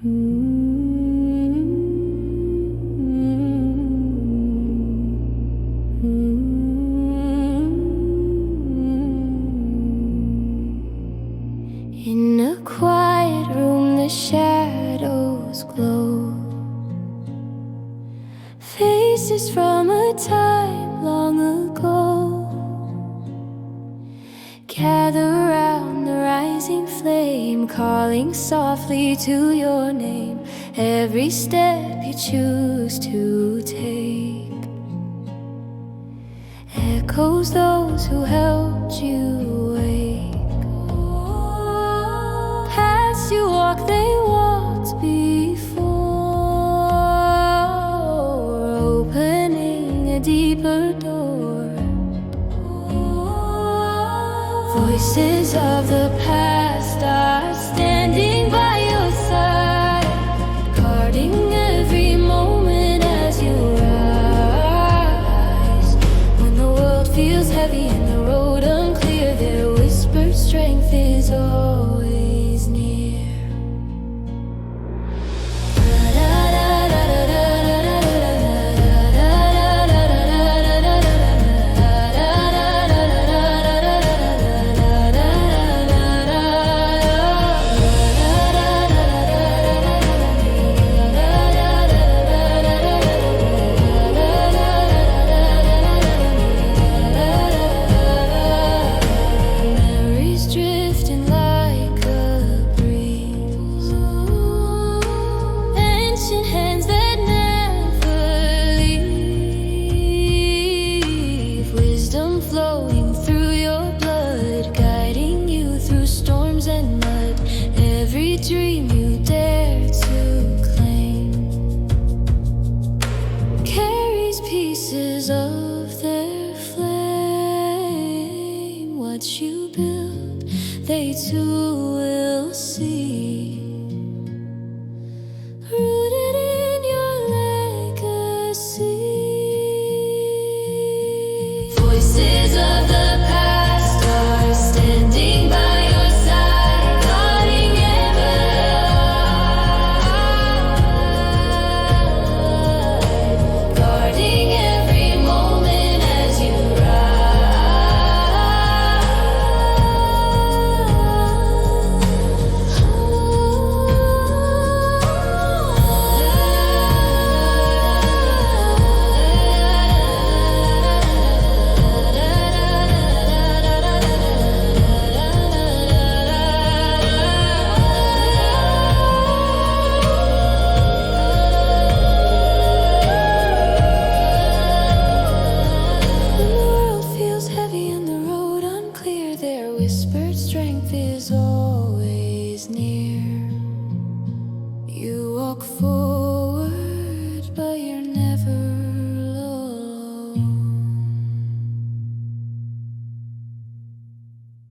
In a quiet room, the shadows glow. Faces from a time long ago gather round the rising flame, calling softly to your name. Every step you choose to take echoes those who helped you wake. As you walk, they walked before, opening a deeper door. Voices of the past